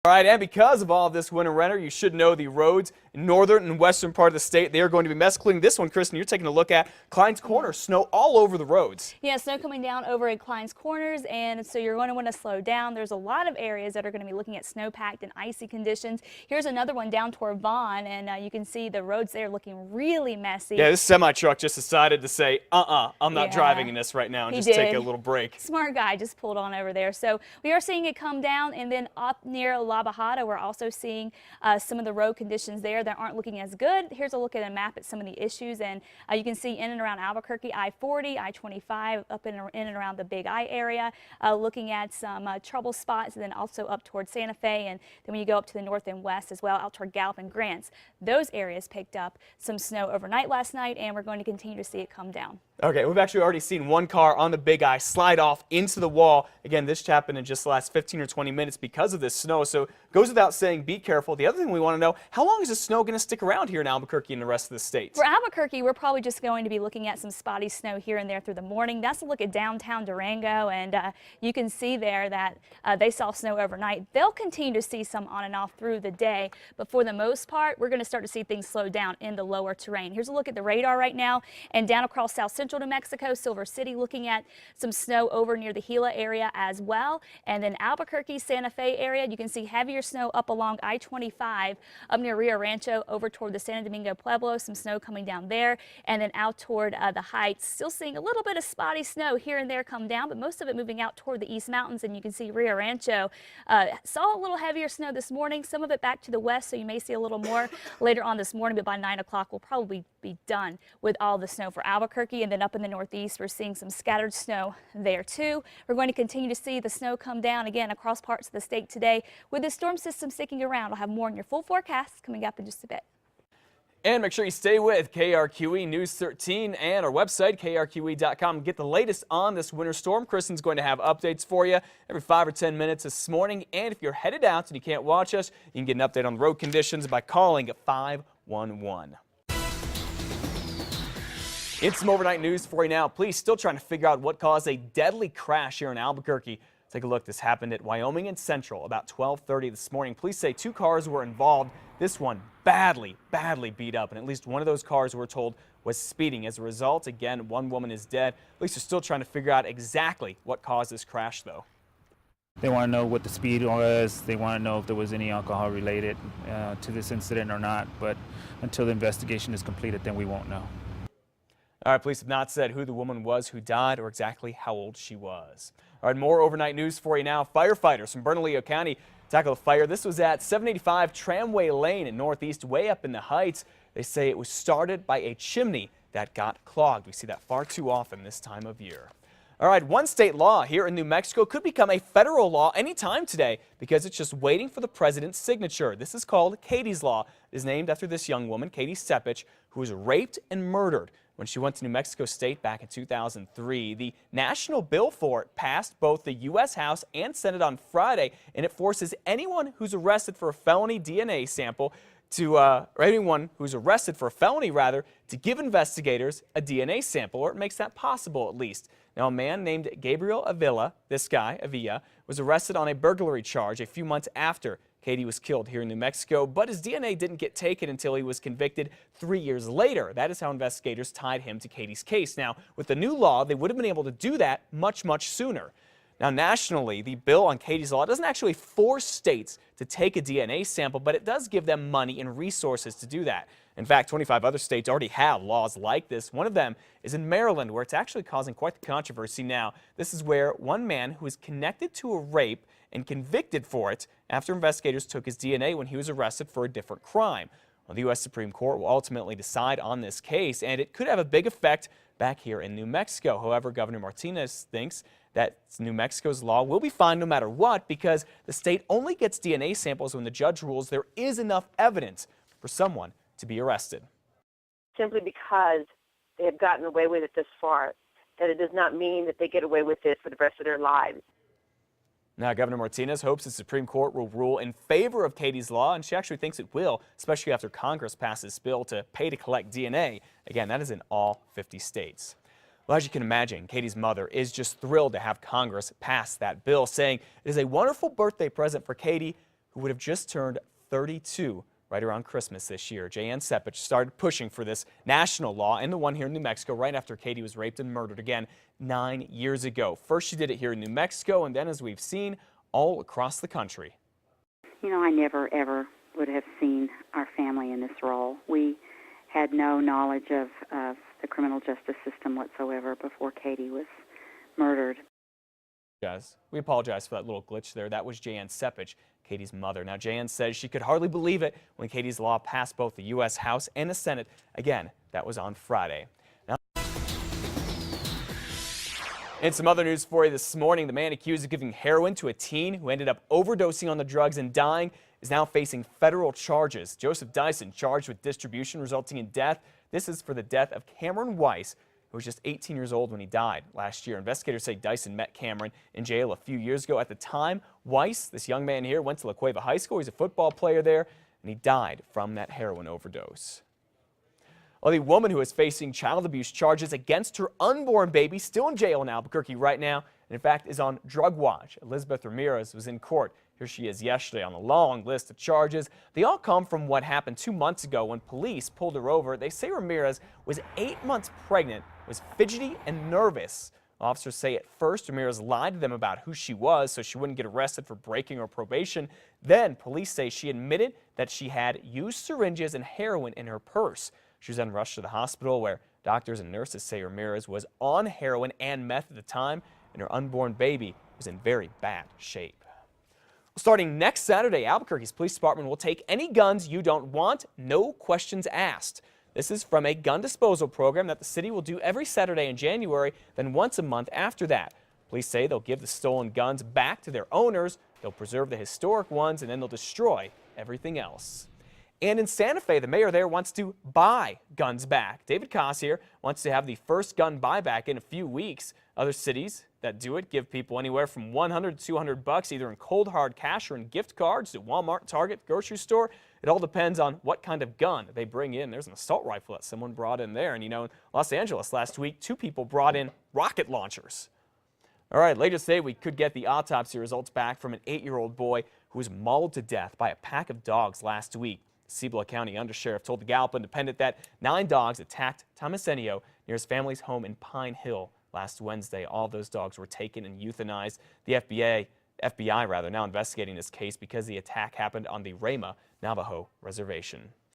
All right, and because of all of this winter weather, you should know the roads in northern and western part of the state, they are going to be mess, including this one, Kristen, you're taking a look at Klein's Corner, snow all over the roads. Yeah, snow coming down over at Klein's Corners, and so you're going to want to slow down. There's a lot of areas that are going to be looking at snow-packed and icy conditions. Here's another one down toward Vaughn, and you can see the roads there looking really messy. Yeah, this semi-truck just decided to say, I'm not driving in this right now, and just take a little break. Smart guy, just pulled on over there. So we are seeing it come down, and then up near La Bajada, we're also seeing some of the road conditions there that aren't looking as good. Here's a look at a map at some of the issues, and you can see in and around Albuquerque, I-40, I-25, up in and around the Big I area, looking at some trouble spots, and then also up towards Santa Fe, and then when you go up to the north and west as well, out toward Gallup and Grants, those areas picked up some snow overnight last night, and we're going to continue to see it come down. Okay, we've actually already seen one car on the Big I slide off into the wall. Again, this happened in just the last 15 or 20 minutes because of this snow, so it goes without saying, be careful. The other thing we want to know, how long is the snow going to stick around here in Albuquerque and the rest of the state? For Albuquerque, we're probably just going to be looking at some spotty snow here and there through the morning. That's a look at downtown Durango, and you can see there that they saw snow overnight. They'll continue to see some on and off through the day, but for the most part, we're going to start to see things slow down in the lower terrain. Here's a look at the radar right now, and down across south central New Mexico, Silver City looking at some snow over near the Gila area as well, and then Albuquerque, Santa Fe area, you can see heavier snow up along I-25 up near Rio Rancho over toward the Santo Domingo Pueblo, some snow coming down there, and then out toward the Heights, still seeing a little bit of spotty snow here and there come down, but most of it moving out toward the East Mountains, and you can see Rio Rancho saw a little heavier snow this morning, some of it back to the west, so you may see a little more later on this morning, but by 9 o'clock we'll probably be done with all the snow for Albuquerque, and then up in the northeast we're seeing some scattered snow there too. We're going to continue to see the snow come down again across parts of the state today. With the storm system sticking around, we'll have more on your full forecast coming up in just a bit. And make sure you stay with KRQE News 13 and our website, krqe.com. Get the latest on this winter storm. Kristen's going to have updates for you every 5 or 10 minutes this morning. And if you're headed out and you can't watch us, you can get an update on the road conditions by calling 511. It's some overnight news for you now. Police still trying to figure out what caused a deadly crash here in Albuquerque. Take a look. This happened at Wyoming and Central about 12:30 this morning. Police say 2 cars were involved. This one badly beat up, and at least one of those cars, we're told, was speeding. As a result, again, 1 woman is dead. Police are still trying to figure out exactly what caused this crash, though. They want to know what the speed was. They want to know if there was any alcohol related to this incident or not. But until the investigation is completed, then we won't know. All right, police have not said who the woman was who died or exactly how old she was. All right, more overnight news for you now. Firefighters from Bernalillo County tackled a fire. This was at 785 Tramway Lane in Northeast, way up in the Heights. They say it was started by a chimney that got clogged. We see that far too often this time of year. All right, one state law here in New Mexico could become a federal law anytime today because it's just waiting for the president's signature. This is called Katie's Law. It is named after this young woman, Katie Sepich, who was raped and murdered when she went to New Mexico State back in 2003. The national bill for it passed both the U.S. House and Senate on Friday, and it forces anyone who's arrested for a felony DNA sample to, or anyone who's arrested for a felony, rather, to give investigators a DNA sample, or it makes that possible at least. Now, a man named Gabriel Avila, this guy, Avila, was arrested on a burglary charge a few months after Katie was killed here in New Mexico, but his DNA didn't get taken until he was convicted 3 years later. That is how investigators tied him to Katie's case. Now, with the new law, they would have been able to do that much sooner. Now, nationally, the bill on Katie's Law doesn't actually force states to take a DNA sample, but it does give them money and resources to do that. In fact, 25 other states already have laws like this. One of them is in Maryland, where it's actually causing quite the controversy now. This is where one man who is connected to a rape and convicted for it after investigators took his DNA when he was arrested for a different crime. Well, the U.S. Supreme Court will ultimately decide on this case, and it could have a big effect back here in New Mexico. However, Governor Martinez thinks that New Mexico's law will be fine no matter what because the state only gets DNA samples when the judge rules there is enough evidence for someone to be arrested. Simply because they have gotten away with it this far, that it does not mean that they get away with it for the rest of their lives. Now, Governor Martinez hopes the Supreme Court will rule in favor of Katie's Law, and she actually thinks it will, especially after Congress passes this bill to pay to collect DNA. Again, that is in all 50 states. Well, as you can imagine, Katie's mother is just thrilled to have Congress pass that bill, saying it is a wonderful birthday present for Katie, who would have just turned 32 right around Christmas this year. Jan Sepich started pushing for this national law and the one here in New Mexico right after Katie was raped and murdered again 9 years ago. First, she did it here in New Mexico, and then, as we've seen, all across the country. You know, I never, ever would have seen our family in this role. We had no knowledge of the criminal justice system whatsoever before Katie was murdered. Guys, we apologize for that little glitch there. That was Jan Sepich, Katie's mother. Now, Jan says she could hardly believe it when Katie's law passed both the U.S. House and the Senate. Again, that was on Friday. Now, in some other news for you this morning, the man accused of giving heroin to a teen who ended up overdosing on the drugs and dying is now facing federal charges. Joseph Dyson charged with distribution resulting in death. This is for the death of Cameron Weiss, who was just 18 years old when he died last year. Investigators say Dyson met Cameron in jail a few years ago. At the time, Weiss, this young man here, went to La Cueva High School. He's a football player there, and he died from that heroin overdose. Well, the woman who is facing child abuse charges against her unborn baby, still in jail in Albuquerque right now, and in fact is on drug watch. Elizabeth Ramirez was in court. Here she is yesterday on a long list of charges. They all come from what happened 2 months ago when police pulled her over. They say Ramirez was 8 months pregnant, was fidgety and nervous. Officers say at first Ramirez lied to them about who she was so she wouldn't get arrested for breaking her probation. Then police say she admitted that she had used syringes and heroin in her purse. She was then rushed to the hospital where doctors and nurses say Ramirez was on heroin and meth at the time, and her unborn baby was in very bad shape. Starting next Saturday, Albuquerque's police department will take any guns you don't want, no questions asked. This is from a gun disposal program that the city will do every Saturday in January, then once a month after that. Police say they'll give the stolen guns back to their owners, they'll preserve the historic ones, and then they'll destroy everything else. And in Santa Fe, the mayor there wants to buy guns back. David Koss here wants to have the first gun buyback in a few weeks. Other cities that do it give people anywhere from $100 to $200 either in cold hard cash or in gift cards at Walmart, Target, grocery store. It all depends on what kind of gun they bring in. There's an assault rifle that someone brought in there. And you know, in Los Angeles last week, 2 people brought in rocket launchers. All right, later today we could get the autopsy results back from an 8-year-old boy who was mauled to death by a pack of dogs last week. Cibola County Undersheriff told the Gallup Independent that 9 dogs attacked Tomasenio near his family's home in Pine Hill last Wednesday. All of those dogs were taken and euthanized. The FBI now investigating this case because the attack happened on the Rama Navajo Reservation.